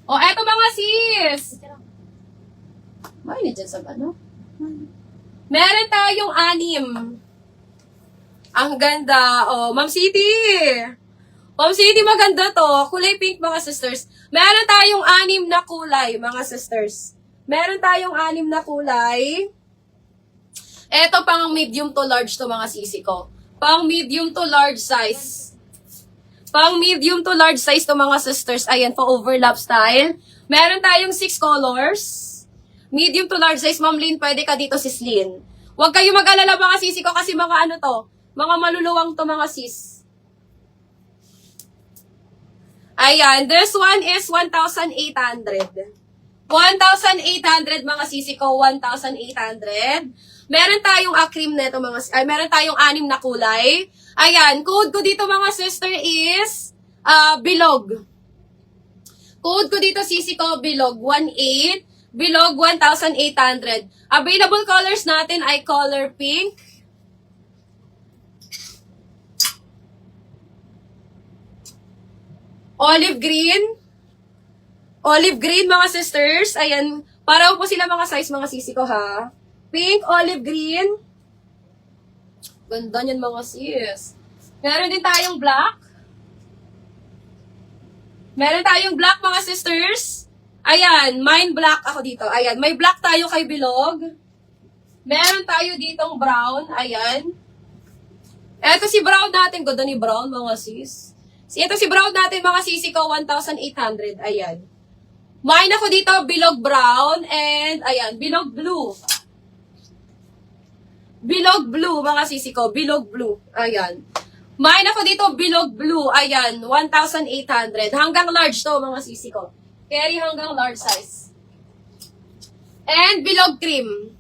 O, eto mga sis. Mainit dyan sa ano? Meron tayong 6. Ang ganda. O, Ma'am City. Ma'am City, maganda to. Kulay pink, mga sisters. Meron tayong 6 na kulay, mga sisters. Meron tayong 6 na kulay. Eto pang medium to large to, mga sisi ko. Pang medium to large size. Pang medium to large size to, mga sisters. Ayan, pa overlap style. Meron tayong 6 colors. Medium to large size, Ma'am Lynn, pwede ka dito, sis Lynn. Huwag kayo mag-alala, mga sisi ko, kasi mga ano to, mga maluluwang to, mga sis. Ayan, this one is 1,800. 1,800, mga sisi ko, 1,800. Meron tayong cream neto, meron tayong 6 na kulay. Ayan, code ko dito, mga sister, is bilog. Code ko dito, sisi ko, bilog, 18. Bilog, 1,800. Available colors natin ay color pink, olive green, mga sisters. Ayan, pareho po sila, mga size, mga sisi ko, ha. Pink, olive green. Ganda niyan, mga sis. Meron din tayong black. Meron tayong black, mga sisters. Ayan, mine black ako dito. Ayan, may black tayo kay Bilog. Meron tayo ditong brown. Ayan. Eto si brown natin. Ganda ni brown, mga sis. Ito si brown natin, mga sisi ko, 1,800. Ayan. Mine ako dito, Bilog brown. And, ayan, Bilog blue. Bilog blue, mga sisi ko. Bilog blue. Ayan. Mine ako dito, Bilog blue. Ayan, 1,800. Hanggang large to, mga sisi ko. Carry hanggang large size. And bilog cream.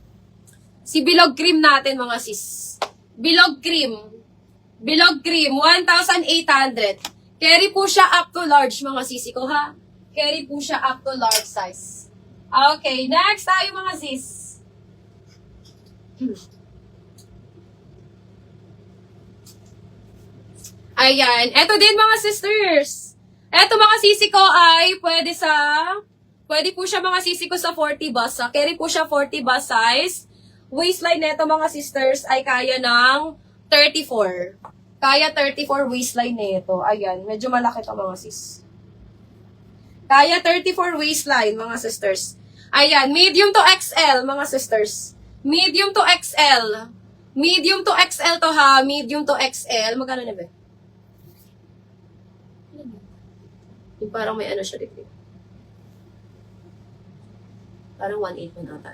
Si bilog cream natin, mga sis. Bilog cream. Bilog cream, 1,800. Carry po siya up to large, mga sisi ko, ha? Carry po siya up to large size. Okay, next tayo, mga sis. Ayan. Eto din, mga sisters. Eto, mga sisi ko ay pwede po siya, mga sisi ko, sa 40 bus. Carry po siya 40 bus size. Waistline neto, mga sisters, ay kaya ng 34. Kaya 34 waistline neto. Ayan, medyo malaki to, mga sis. Kaya 34 waistline, mga sisters. Ayan, medium to XL, mga sisters. Medium to XL. Medium to XL to, ha. Medium to XL. Magkano na ba? Yung parang may ano siya dito. Parang 1.8 na ata.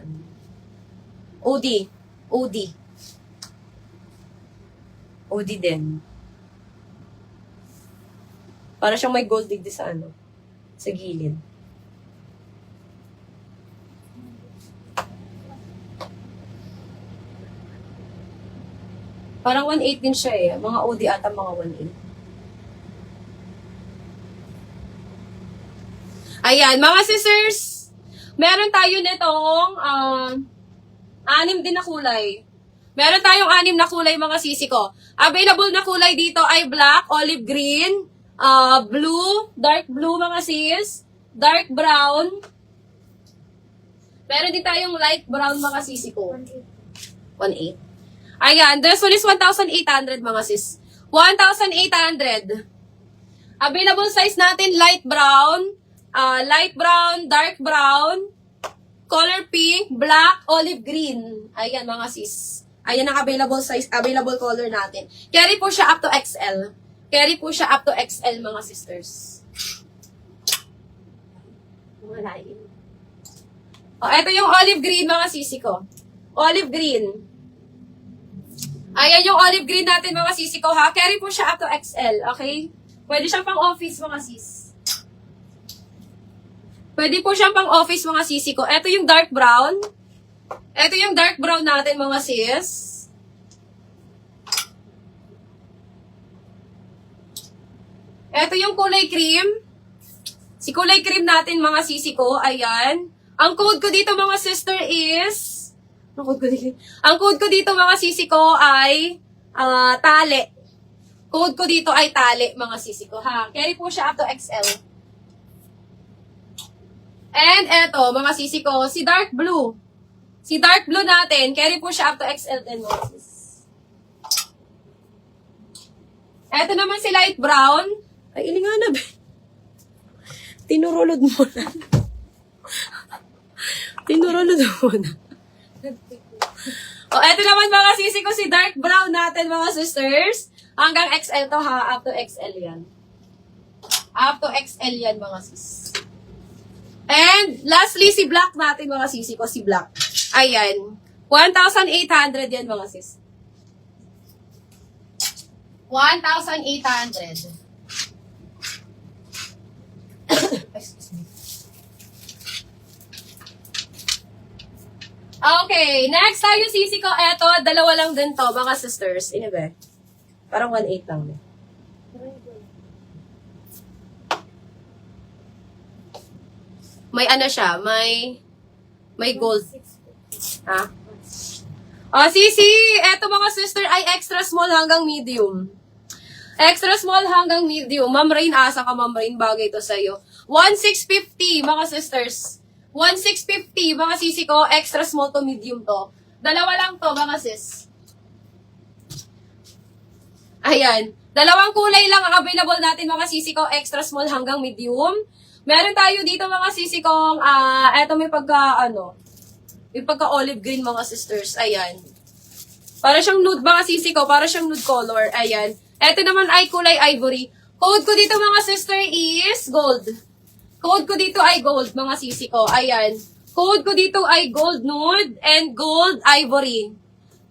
OD. OD. OD din. Para siyang may gold dig sa ano. Sa gilid. Parang 1.8 din siya eh. Mga OD ata, mga 1.8. Ayan, mga sisters, meron tayo nitong 6 din na kulay. Meron tayong 6 na kulay, mga sisi ko. Available na kulay dito ay black, olive green, blue, dark blue, mga sis, dark brown. Meron din tayong light brown, mga sisi ko. 1.8. Ayan, this one is 1,800, mga sis. 1,800. Available size natin, light brown, dark brown, color pink, black, olive green. Ayan, mga sis. Ayan ang available size, available color natin. Carry po siya up to XL. Carry po siya up to XL, mga sisters. Malain. Ito yung olive green, mga sisi ko. Olive green. Ayan yung olive green natin, mga sisi ko, ha. Carry po siya up to XL, okay? Pwede siyang pang office, mga sis. Pwede po siyang pang office, mga sisi ko. Ito yung dark brown. Ito yung dark brown natin, mga sis. Ito yung kulay cream. Si kulay cream natin, mga sisi ko. Ayan. Ang code ko dito, mga sister, is... Ang code ko dito, mga sisi ko, ay tali. Code ko dito ay tali, mga sisi ko, ha. Carry po siya up to XL. And eto, mga sisi ko, si dark blue. Si dark blue natin, carry po siya up to XL10 mga sis. Eto naman si light brown. Ay, ilinganab. Tinurulod mo na. Tinurulod mo na. O, eto naman mga sisi ko, si dark brown natin mga sisters. Hanggang XL to ha, up to XL yan. Up to XL yan mga sis. And lastly, si black natin mga sisi ko, si black. Ayan. 1,800 yan mga sis. 1,800. Excuse me. Okay, next tayo sisi ko. Eto, dalawa lang din to mga sisters. Inibe. Parang 1,800 lang. May ano siya, may gold. Ha? O, sisi, eto mga sister ay extra small hanggang medium. Extra small hanggang medium. Ma'am Rain, asa ka Ma'am Rain, bagay to sa'yo. 1,650 mga sisters. 1,650 mga sisi ko, extra small to medium to. Dalawa lang to mga sis. Ayan. Dalawang kulay lang ang available natin mga sisi ko, extra small hanggang medium. Meron tayo dito mga sisi kong, eto may may pagka-olive green mga sisters. Ayan. Para siyang nude mga sisi ko, para siyang nude color. Ayan. Eto naman ay kulay ivory. Code ko dito mga sister is gold. Code ko dito ay gold mga sisi ko. Ayan. Code ko dito ay gold nude and gold ivory.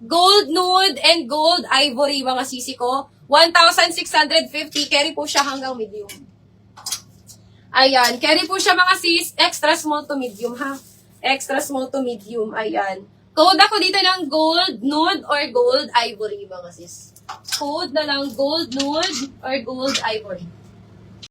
Gold nude and gold ivory mga sisi ko. 1,650. Carry po siya hanggang medium. Ayan. Carry po siya mga sis. Extra small to medium ha. Extra small to medium. Ayan. Code ako dito ng gold nude or gold ivory mga sis. Code na lang gold nude or gold ivory.